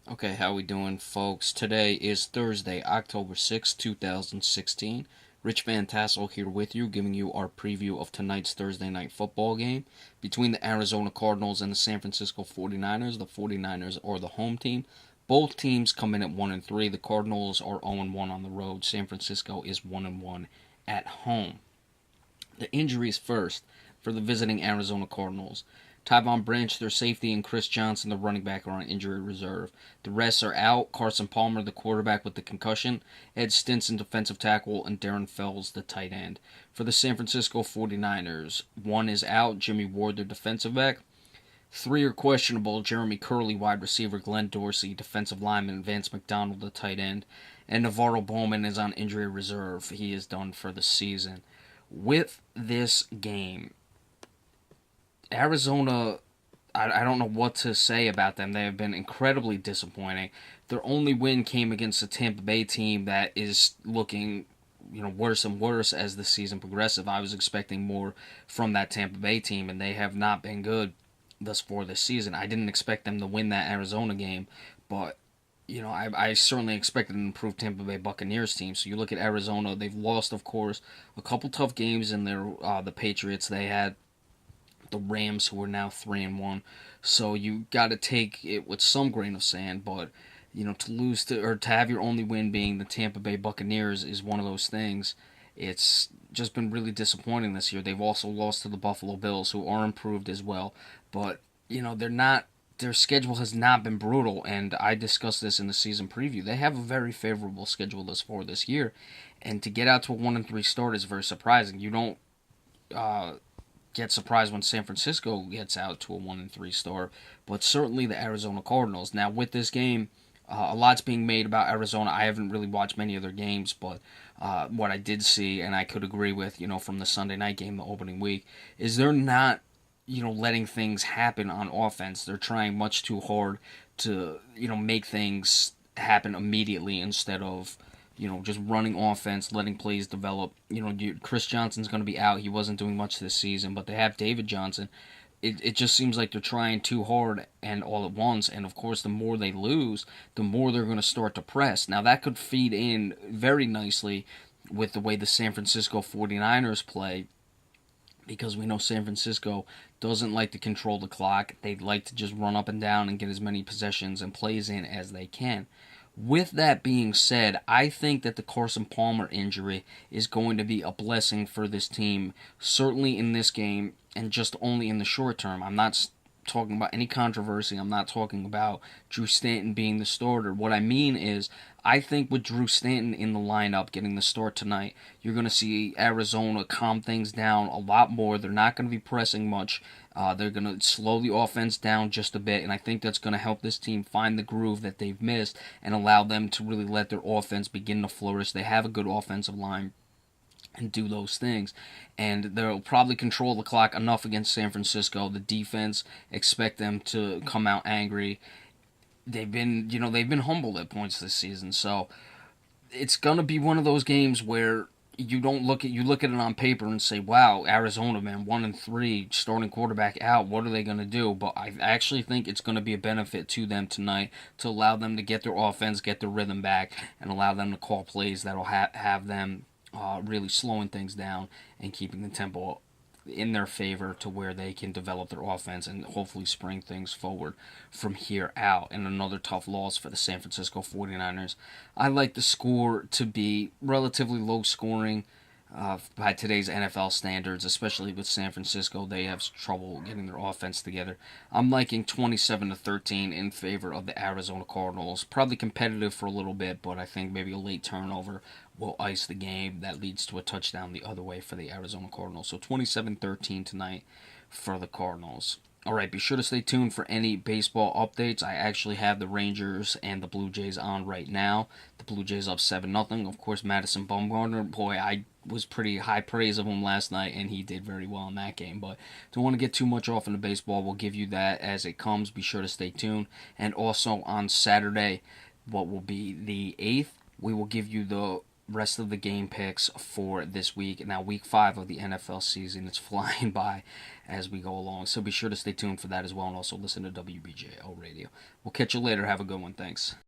Okay, how we doing, folks? Today is Thursday, October 2016. Rich Van Tassel here with you, giving you our preview of tonight's Thursday night football game between the Arizona Cardinals and the San Francisco 49ers. The 49ers are the home team. Both teams come in at 1 and 3. The Cardinals are 0 and 1 on the road. San Francisco is 1 and 1 at home. The injuries first for the visiting Arizona Cardinals. Tyvon Branch, their safety, and Chris Johnson, the running back, are on injury reserve. The rest are out. Carson Palmer, the quarterback with the concussion, Ed Stinson, defensive tackle, and Darren Fells, the tight end. For the San Francisco 49ers, one is out, Jimmy Ward, their defensive back. Three are questionable, Jeremy Curley, wide receiver, Glenn Dorsey, defensive lineman, Vance McDonald, the tight end, and Navarro Bowman is on injury reserve. He is done for the season. With this game, Arizona, I don't know what to say about them. They have been incredibly disappointing. Their only win came against a Tampa Bay team that is looking, worse and worse as the season progresses. I was expecting more from that Tampa Bay team, and they have not been good thus far this season. I didn't expect them to win that Arizona game, but I certainly expected an improved Tampa Bay Buccaneers team. So you look at Arizona; they've lost, of course, a couple tough games in their the Patriots. They had the Rams, who are now 3 and 1. So you got to take it with some grain of sand. But to lose to have your only win being the Tampa Bay Buccaneers is one of those things. It's just been really disappointing this year. They've also lost to the Buffalo Bills, who are improved as well. But they're not. Their schedule has not been brutal, and I discussed this in the season preview. They have a very favorable schedule thus far this year, and to get out to a 1 and 3 start is very surprising. You don't uh, get surprised when San Francisco gets out to a 1 and 3 start, but certainly the Arizona Cardinals. Now with this game, a lot's being made about Arizona. I haven't really watched many of their games, but what I did see, and I could agree with, from the Sunday night game, the opening week, is they're not, letting things happen on offense. They're trying much too hard to, make things happen immediately instead of just running offense, letting plays develop. Chris Johnson's going to be out. He wasn't doing much this season, but they have David Johnson. It just seems like they're trying too hard and all at once. And of course, the more they lose, the more they're going to start to press. Now, that could feed in very nicely with the way the San Francisco 49ers play, because we know San Francisco doesn't like to control the clock. They like to just run up and down and get as many possessions and plays in as they can. With that being said, I think that the Carson Palmer injury is going to be a blessing for this team, certainly in this game, and just only in the short term. I'm not talking about any controversy. I'm not talking about Drew Stanton being the starter. What I mean is, I think with Drew Stanton in the lineup getting the start tonight, you're going to see Arizona calm things down a lot more. They're not going to be pressing much. They're going to slow the offense down just a bit, and I think that's going to help this team find the groove that they've missed and allow them to really let their offense begin to flourish. They have a good offensive line and do those things. And they'll probably control the clock enough against San Francisco. The defense, expect them to come out angry. They've been humbled at points this season. So it's gonna be one of those games where you look at it on paper and say, wow, Arizona, man, 1 and 3, starting quarterback out, what are they gonna do? But I actually think it's gonna be a benefit to them tonight to allow them to get their offense, get their rhythm back, and allow them to call plays that'll have them really slowing things down and keeping the tempo in their favor to where they can develop their offense and hopefully spring things forward from here out. And another tough loss for the San Francisco 49ers. I like the score to be relatively low scoring by today's NFL standards, especially with San Francisco. They have trouble getting their offense together. I'm liking 27-13 in favor of the Arizona Cardinals. Probably competitive for a little bit, but I think maybe a late turnover will ice the game. That leads to a touchdown the other way for the Arizona Cardinals. So 27-13 tonight for the Cardinals. Alright, be sure to stay tuned for any baseball updates. I actually have the Rangers and the Blue Jays on right now. The Blue Jays up 7-0. Of course, Madison Bumgarner, boy, I was pretty high praise of him last night, and he did very well in that game. But don't want to get too much off into baseball. We'll give you that as it comes. Be sure to stay tuned. And also on Saturday, what will be the 8th, we will give you the rest of the game picks for this week. Now, week 5 of the NFL season is flying by as we go along, so be sure to stay tuned for that as well, and also listen to WBJL Radio. We'll catch you later. Have a good one. Thanks.